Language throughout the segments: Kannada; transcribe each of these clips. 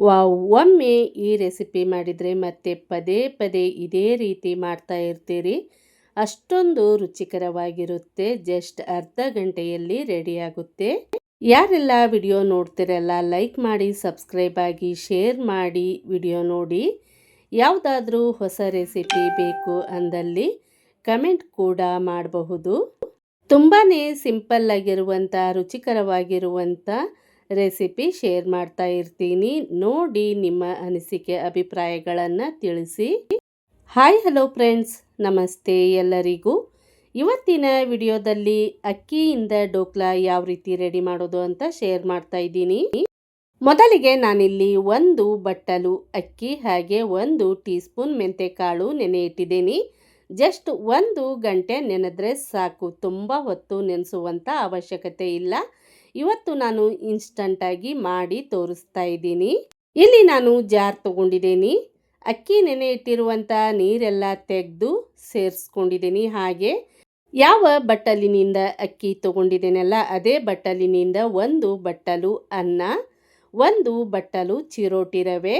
ವಾವ್! ಒಮ್ಮೆ ಈ ರೆಸಿಪಿ ಮಾಡಿದರೆ ಮತ್ತೆ ಪದೇ ಪದೇ ಇದೇ ರೀತಿ ಮಾಡ್ತಾ ಇರ್ತೀರಿ. ಅಷ್ಟೊಂದು ರುಚಿಕರವಾಗಿರುತ್ತೆ. ಜಸ್ಟ್ ಅರ್ಧ ಗಂಟೆಯಲ್ಲಿ ರೆಡಿಯಾಗುತ್ತೆ. ಯಾರೆಲ್ಲ ವಿಡಿಯೋ ನೋಡ್ತಿರಲ್ಲ ಲೈಕ್ ಮಾಡಿ, ಸಬ್ಸ್ಕ್ರೈಬ್ ಆಗಿ, ಶೇರ್ ಮಾಡಿ ವಿಡಿಯೋ ನೋಡಿ. ಯಾವುದಾದ್ರೂ ಹೊಸ ರೆಸಿಪಿ ಬೇಕು ಅಂದಲ್ಲಿ ಕಮೆಂಟ್ ಕೂಡ ಮಾಡಬಹುದು. ತುಂಬಾ ಸಿಂಪಲ್ ಆಗಿರುವಂಥ ರುಚಿಕರವಾಗಿರುವಂಥ ರೆಸಿಪಿ ಶೇರ್ ಮಾಡ್ತಾ ಇರ್ತೀನಿ. ನೋಡಿ ನಿಮ್ಮ ಅನಿಸಿಕೆ ಅಭಿಪ್ರಾಯಗಳನ್ನು ತಿಳಿಸಿ. ಹಾಯ್ ಹಲೋ ಫ್ರೆಂಡ್ಸ್, ನಮಸ್ತೆ ಎಲ್ಲರಿಗೂ. ಇವತ್ತಿನ ವಿಡಿಯೋದಲ್ಲಿ ಅಕ್ಕಿಯಿಂದ ಡೋಕ್ಲಾ ಯಾವ ರೀತಿ ರೆಡಿ ಮಾಡೋದು ಅಂತ ಶೇರ್ ಮಾಡ್ತಾ ಇದ್ದೀನಿ. ಮೊದಲಿಗೆ ನಾನಿಲ್ಲಿ 1 ಬಟ್ಟಲು ಅಕ್ಕಿ ಹಾಗೆ 1 ಟೀ ಸ್ಪೂನ್ ಮೆಂತೆಕಾಳು ನೆನೆ ಇಟ್ಟಿದ್ದೀನಿ. ಜಸ್ಟ್ 1 ಗಂಟೆ ನೆನೆದ್ರೆ ಸಾಕು, ತುಂಬ ಹೊತ್ತು ನೆನೆಸುವಂಥ ಅವಶ್ಯಕತೆ ಇಲ್ಲ. ಇವತ್ತು ನಾನು ಇನ್ಸ್ಟಂಟಾಗಿ ಮಾಡಿ ತೋರಿಸ್ತಾ ಇದ್ದೀನಿ. ಇಲ್ಲಿ ನಾನು ಜಾರ್ ತಗೊಂಡಿದ್ದೀನಿ. ಅಕ್ಕಿ ನೆನೆ ಇಟ್ಟಿರುವಂಥ ನೀರೆಲ್ಲ ತೆಗೆದು ಸೇರಿಸ್ಕೊಂಡಿದ್ದೀನಿ. ಹಾಗೆ ಯಾವ ಬಟ್ಟಲಿನಿಂದ ಅಕ್ಕಿ ತಗೊಂಡಿದ್ದೀನಲ್ಲ ಅದೇ ಬಟ್ಟಲಿನಿಂದ 1 ಬಟ್ಟಲು ಅನ್ನ, 1 ಬಟ್ಟಲು ಚಿರೋಟಿ ರವೆ,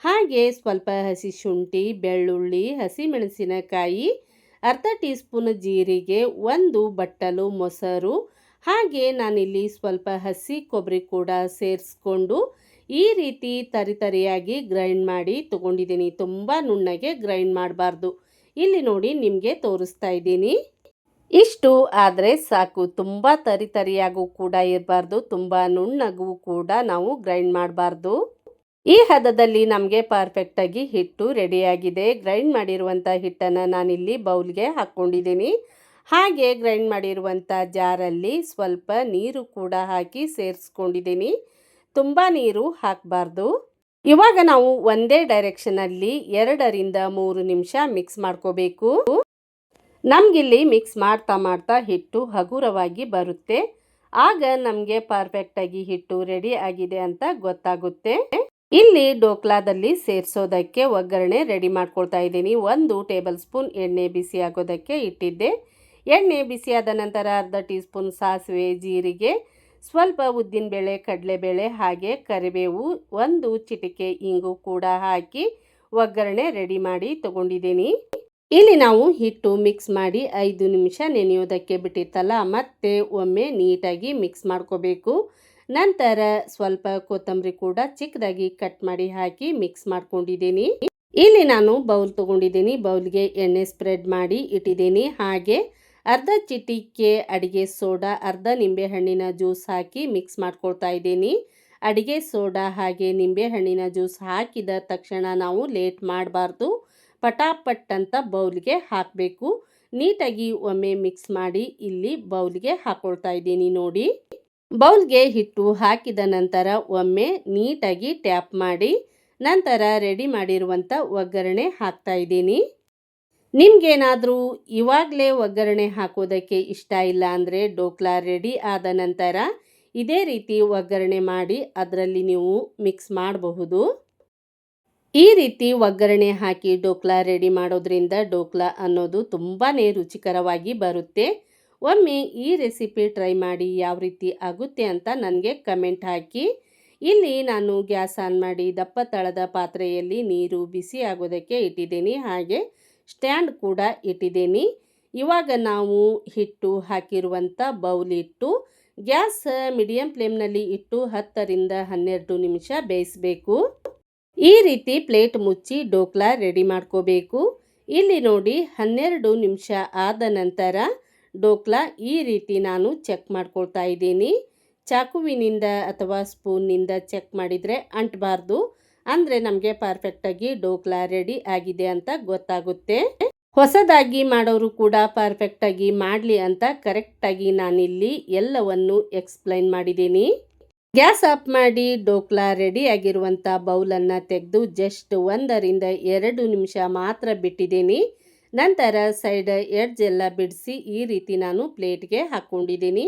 ಹಾಗೆ ಸ್ವಲ್ಪ ಹಸಿ ಶುಂಠಿ, ಬೆಳ್ಳುಳ್ಳಿ, ಹಸಿಮೆಣಸಿನಕಾಯಿ, ಅರ್ಧ ಟೀ ಸ್ಪೂನ್ ಜೀರಿಗೆ, 1 ಬಟ್ಟಲು ಮೊಸರು, ಹಾಗೆ ನಾನಿಲ್ಲಿ ಸ್ವಲ್ಪ ಹಸಿ ಕೊಬ್ಬರಿ ಕೂಡ ಸೇರಿಸ್ಕೊಂಡು ಈ ರೀತಿ ತರಿಯಾಗಿ ಗ್ರೈಂಡ್ ಮಾಡಿ ತಗೊಂಡಿದ್ದೀನಿ. ತುಂಬ ನುಣ್ಣಗೆ ಗ್ರೈಂಡ್ ಮಾಡಬಾರ್ದು. ಇಲ್ಲಿ ನೋಡಿ ನಿಮಗೆ ತೋರಿಸ್ತಾ ಇದ್ದೀನಿ. ಇಷ್ಟು ಆದರೆ ಸಾಕು. ತುಂಬ ತರಿಯಾಗೂ ಕೂಡ ಇರಬಾರ್ದು, ತುಂಬ ನುಣ್ಣಗೂ ಕೂಡ ನಾವು ಗ್ರೈಂಡ್ ಮಾಡಬಾರ್ದು. ಈ ಹದದಲ್ಲಿ ನಮಗೆ ಪರ್ಫೆಕ್ಟಾಗಿ ಹಿಟ್ಟು ರೆಡಿಯಾಗಿದೆ. ಗ್ರೈಂಡ್ ಮಾಡಿರುವಂಥ ಹಿಟ್ಟನ್ನು ನಾನಿಲ್ಲಿ ಬೌಲ್ಗೆ ಹಾಕ್ಕೊಂಡಿದ್ದೀನಿ. ಹಾಗೆ ಗ್ರೈಂಡ್ ಮಾಡಿರುವಂಥ ಜಾರಲ್ಲಿ ಸ್ವಲ್ಪ ನೀರು ಕೂಡ ಹಾಕಿ ಸೇರಿಸ್ಕೊಂಡಿದ್ದೀನಿ. ತುಂಬ ನೀರು ಹಾಕಬಾರ್ದು. ಇವಾಗ ನಾವು ಒಂದೇ ಡೈರೆಕ್ಷನಲ್ಲಿ 2 ರಿಂದ 3 ನಿಮಿಷ ಮಿಕ್ಸ್ ಮಾಡ್ಕೋಬೇಕು. ನಮಗಿಲ್ಲಿ ಮಿಕ್ಸ್ ಮಾಡ್ತಾ ಹಿಟ್ಟು ಹಗುರವಾಗಿ ಬರುತ್ತೆ. ಆಗ ನಮಗೆ ಪರ್ಫೆಕ್ಟಾಗಿ ಹಿಟ್ಟು ರೆಡಿ ಆಗಿದೆ ಅಂತ ಗೊತ್ತಾಗುತ್ತೆ. ಇಲ್ಲಿ ಡೋಕ್ಲಾದಲ್ಲಿ ಸೇರಿಸೋದಕ್ಕೆ ಒಗ್ಗರಣೆ ರೆಡಿ ಮಾಡ್ಕೊಳ್ತಾ ಇದ್ದೀನಿ. 1 ಟೇಬಲ್ ಸ್ಪೂನ್ ಎಣ್ಣೆ ಬಿಸಿ ಆಗೋದಕ್ಕೆ ಇಟ್ಟಿದ್ದೆ. ಎಣ್ಣೆ ಬಿಸಿಯಾದ ನಂತರ ಅರ್ಧ ಟೀ ಸ್ಪೂನ್ ಸಾಸಿವೆ, ಜೀರಿಗೆ, ಸ್ವಲ್ಪ ಉದ್ದಿನಬೇಳೆ, ಕಡಲೆಬೇಳೆ, ಹಾಗೆ ಕರಿಬೇವು, 1 ಚಿಟಿಕೆ ಇಂಗು ಕೂಡ ಹಾಕಿ ಒಗ್ಗರಣೆ ರೆಡಿ ಮಾಡಿ ತಗೊಂಡಿದ್ದೀನಿ. ಇಲ್ಲಿ ನಾವು ಹಿಟ್ಟು ಮಿಕ್ಸ್ ಮಾಡಿ 5 ನಿಮಿಷ ನೆನೆಯೋದಕ್ಕೆ ಬಿಟ್ಟಿತ್ತಲ್ಲ, ಮತ್ತೆ ಒಮ್ಮೆ ನೀಟಾಗಿ ಮಿಕ್ಸ್ ಮಾಡ್ಕೋಬೇಕು. ನಂತರ ಸ್ವಲ್ಪ ಕೊತ್ತಂಬರಿ ಕೂಡ ಚಿಕ್ಕದಾಗಿ ಕಟ್ ಮಾಡಿ ಹಾಕಿ ಮಿಕ್ಸ್ ಮಾಡ್ಕೊಂಡಿದ್ದೀನಿ. ಇಲ್ಲಿ ನಾನು ಬೌಲ್ ತಗೊಂಡಿದ್ದೀನಿ. ಬೌಲ್ಗೆ ಎಣ್ಣೆ ಸ್ಪ್ರೆಡ್ ಮಾಡಿ ಇಟ್ಟಿದ್ದೀನಿ. ಹಾಗೆ ಅರ್ಧ ಚಿಟಿಕೆ ಅಡಿಗೆ ಸೋಡಾ, ಅರ್ಧ ನಿಂಬೆಹಣ್ಣಿನ ಜ್ಯೂಸ್ ಹಾಕಿ ಮಿಕ್ಸ್ ಮಾಡ್ಕೊಳ್ತಾ ಇದ್ದೀನಿ. ಅಡಿಗೆ ಸೋಡಾ ಹಾಗೆ ನಿಂಬೆಹಣ್ಣಿನ ಜ್ಯೂಸ್ ಹಾಕಿದ ತಕ್ಷಣ ನಾವು ಲೇಟ್ ಮಾಡಬಾರ್ದು. ಪಟಾಪಟ್ ಅಂತ ಬೌಲ್ಗೆ ಹಾಕಬೇಕು. ನೀಟಾಗಿ ಒಮ್ಮೆ ಮಿಕ್ಸ್ ಮಾಡಿ ಇಲ್ಲಿ ಬೌಲ್ಗೆ ಹಾಕ್ಕೊಳ್ತಾ ಇದ್ದೀನಿ. ನೋಡಿ, ಬೌಲ್ಗೆ ಹಿಟ್ಟು ಹಾಕಿದ ನಂತರ ಒಮ್ಮೆ ನೀಟಾಗಿ ಟ್ಯಾಪ್ ಮಾಡಿ ನಂತರ ರೆಡಿ ಮಾಡಿರುವಂಥ ಒಗ್ಗರಣೆ ಹಾಕ್ತಾ ಇದ್ದೀನಿ. ನಿಮಗೇನಾದರೂ ಇವಾಗಲೇ ಒಗ್ಗರಣೆ ಹಾಕೋದಕ್ಕೆ ಇಷ್ಟ ಇಲ್ಲ ಅಂದರೆ ಡೋಕ್ಲಾ ರೆಡಿ ಆದ ನಂತರ ಇದೇ ರೀತಿ ಒಗ್ಗರಣೆ ಮಾಡಿ ಅದರಲ್ಲಿ ನೀವು ಮಿಕ್ಸ್ ಮಾಡಬಹುದು. ಈ ರೀತಿ ಒಗ್ಗರಣೆ ಹಾಕಿ ಡೋಕ್ಲಾ ರೆಡಿ ಮಾಡೋದ್ರಿಂದ ಡೋಕ್ಲಾ ಅನ್ನೋದು ತುಂಬಾ ರುಚಿಕರವಾಗಿ ಬರುತ್ತೆ. ಒಮ್ಮೆ ಈ ರೆಸಿಪಿ ಟ್ರೈ ಮಾಡಿ ಯಾವ ರೀತಿ ಆಗುತ್ತೆ ಅಂತ ನನಗೆ ಕಮೆಂಟ್ ಹಾಕಿ. ಇಲ್ಲಿ ನಾನು ಗ್ಯಾಸ್ ಆನ್ ಮಾಡಿ ದಪ್ಪ ತಳದ ಪಾತ್ರೆಯಲ್ಲಿ ನೀರು ಬಿಸಿ ಆಗೋದಕ್ಕೆ ಇಟ್ಟಿದ್ದೀನಿ. ಹಾಗೆ ಸ್ಟ್ಯಾಂಡ್ ಕೂಡ ಇಟ್ಟಿದ್ದೀನಿ. ಇವಾಗ ನಾವು ಹಿಟ್ಟು ಹಾಕಿರುವಂಥ ಬೌಲ್ ಇಟ್ಟು ಗ್ಯಾಸ್ ಮೀಡಿಯಂ ಫ್ಲೇಮ್ನಲ್ಲಿ ಇಟ್ಟು 10 ರಿಂದ 12 ನಿಮಿಷ ಬೇಯಿಸಬೇಕು. ಈ ರೀತಿ ಪ್ಲೇಟ್ ಮುಚ್ಚಿ ಡೋಕ್ಲಾ ರೆಡಿ ಮಾಡ್ಕೋಬೇಕು. ಇಲ್ಲಿ ನೋಡಿ 12 ನಿಮಿಷ ಆದ ನಂತರ ಡೋಕ್ಲಾ ಈ ರೀತಿ ನಾನು ಚೆಕ್ ಮಾಡ್ಕೊಳ್ತಾ ಇದ್ದೀನಿ. ಚಾಕುವಿನಿಂದ ಅಥವಾ ಸ್ಪೂನ್ನಿಂದ ಚೆಕ್ ಮಾಡಿದರೆ ಅಂಟಬಾರ್ದು. ಅಂದರೆ ನಮಗೆ ಪರ್ಫೆಕ್ಟಾಗಿ ಡೋಕ್ಲಾ ರೆಡಿ ಆಗಿದೆ ಅಂತ ಗೊತ್ತಾಗುತ್ತೆ. ಹೊಸದಾಗಿ ಮಾಡೋರು ಕೂಡ ಪರ್ಫೆಕ್ಟಾಗಿ ಮಾಡಲಿ ಅಂತ ಕರೆಕ್ಟಾಗಿ ನಾನಿಲ್ಲಿ ಎಲ್ಲವನ್ನು ಎಕ್ಸ್ಪ್ಲೈನ್ ಮಾಡಿದ್ದೀನಿ. ಗ್ಯಾಸ್ ಆಫ್ ಮಾಡಿ ಡೋಕ್ಲಾ ರೆಡಿ ಆಗಿರುವಂಥ ಬೌಲನ್ನು ತೆಗೆದು ಜಸ್ಟ್ 1 ರಿಂದ 2 ನಿಮಿಷ ಮಾತ್ರ ಬಿಟ್ಟಿದ್ದೀನಿ. ನಂತರ ಸೈಡ್ ಎಡ್ಜ್ ಎಲ್ಲ ಬಿಡಿಸಿ ಈ ರೀತಿ ನಾನು ಪ್ಲೇಟ್ಗೆ ಹಾಕ್ಕೊಂಡಿದ್ದೀನಿ.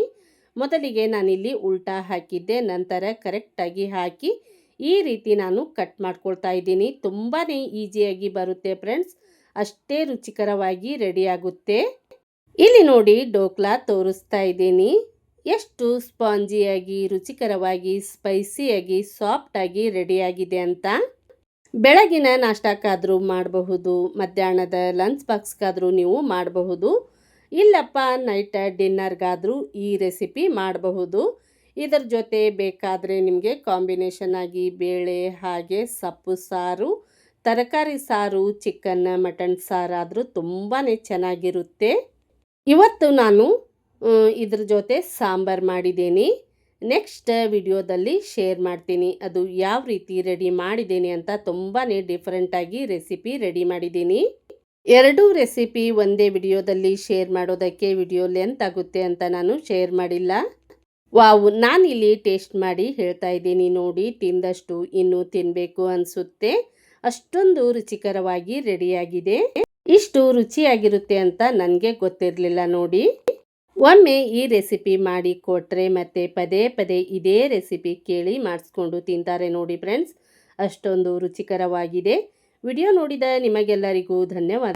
ಮೊದಲಿಗೆ ನಾನಿಲ್ಲಿ ಉಲ್ಟಾ ಹಾಕಿದ್ದೆ, ನಂತರ ಕರೆಕ್ಟಾಗಿ ಹಾಕಿ ಈ ರೀತಿ ನಾನು ಕಟ್ ಮಾಡ್ಕೊಳ್ತಾ ಇದ್ದೀನಿ. ತುಂಬಾ ಈಸಿಯಾಗಿ ಬರುತ್ತೆ ಫ್ರೆಂಡ್ಸ್, ಅಷ್ಟೇ ರುಚಿಕರವಾಗಿ ರೆಡಿ ಆಗುತ್ತೆ. ಇಲ್ಲಿ ನೋಡಿ ಡೋಕ್ಲಾ ತೋರಿಸ್ತಾ ಇದ್ದೀನಿ. ಎಷ್ಟು ಸ್ಪಾಂಜಿಯಾಗಿ ರುಚಿಕರವಾಗಿ ಸ್ಪೈಸಿಯಾಗಿ ಸಾಫ್ಟಾಗಿ ರೆಡಿಯಾಗಿದೆ ಅಂತ. ಬೆಳಗಿನ ನಾಷ್ಟಕ್ಕಾದರೂ ಮಾಡಬಹುದು, ಮಧ್ಯಾಹ್ನದ ಲಂಚ್ ಬಾಕ್ಸ್ಗಾದರೂ ನೀವು ಮಾಡಬಹುದು, ಇಲ್ಲಪ್ಪ ನೈಟ್ ಡಿನ್ನರ್ಗಾದರೂ ಈ ರೆಸಿಪಿ ಮಾಡಬಹುದು. ಇದರ ಜೊತೆ ಬೇಕಾದರೆ ನಿಮಗೆ ಕಾಂಬಿನೇಷನ್ ಆಗಿ ಬೇಳೆ ಹಾಗೆ ಸೊಪ್ಪು ಸಾರು, ತರಕಾರಿ ಸಾರು, ಚಿಕನ್ ಮಟನ್ ಸಾರಾದರೂ ತುಂಬಾ ಚೆನ್ನಾಗಿರುತ್ತೆ. ಇವತ್ತು ನಾನು ಇದ್ರ ಜೊತೆ ಸಾಂಬಾರು ಮಾಡಿದ್ದೀನಿ. ನೆಕ್ಸ್ಟ್ ವಿಡಿಯೋದಲ್ಲಿ ಶೇರ್ ಮಾಡ್ತೀನಿ ಅದು ಯಾವ ರೀತಿ ರೆಡಿ ಮಾಡಿದ್ದೀನಿ ಅಂತ. ತುಂಬಾ ಡಿಫ್ರೆಂಟಾಗಿ ರೆಸಿಪಿ ರೆಡಿ ಮಾಡಿದ್ದೀನಿ. ಎರಡೂ ರೆಸಿಪಿ ಒಂದೇ ವಿಡಿಯೋದಲ್ಲಿ ಶೇರ್ ಮಾಡೋದಕ್ಕೆ ವಿಡಿಯೋ ಲೆಂತ್ ಆಗುತ್ತೆ ಅಂತ ನಾನು ಶೇರ್ ಮಾಡಿಲ್ಲ. ವಾವ್, ನಾನಿಲ್ಲಿ ಟೇಸ್ಟ್ ಮಾಡಿ ಹೇಳ್ತಾ ಇದ್ದೀನಿ ನೋಡಿ, ತಿಂದಷ್ಟು ಇನ್ನೂ ತಿನ್ನಬೇಕು ಅನಿಸುತ್ತೆ, ಅಷ್ಟೊಂದು ರುಚಿಕರವಾಗಿ ರೆಡಿಯಾಗಿದೆ. ಇಷ್ಟು ರುಚಿಯಾಗಿರುತ್ತೆ ಅಂತ ನನಗೆ ಗೊತ್ತಿರಲಿಲ್ಲ ನೋಡಿ. ಒಮ್ಮೆ ಈ ರೆಸಿಪಿ ಮಾಡಿ ಕೊಟ್ಟರೆ ಮತ್ತೆ ಪದೇ ಪದೇ ಇದೇ ರೆಸಿಪಿ ಕೇಳಿ ಮಾಡಿಸ್ಕೊಂಡು ತಿಂತಾರೆ ನೋಡಿ ಫ್ರೆಂಡ್ಸ್, ಅಷ್ಟೊಂದು ರುಚಿಕರವಾಗಿದೆ. ವಿಡಿಯೋ ನೋಡಿದ ನಿಮಗೆಲ್ಲರಿಗೂ ಧನ್ಯವಾದ.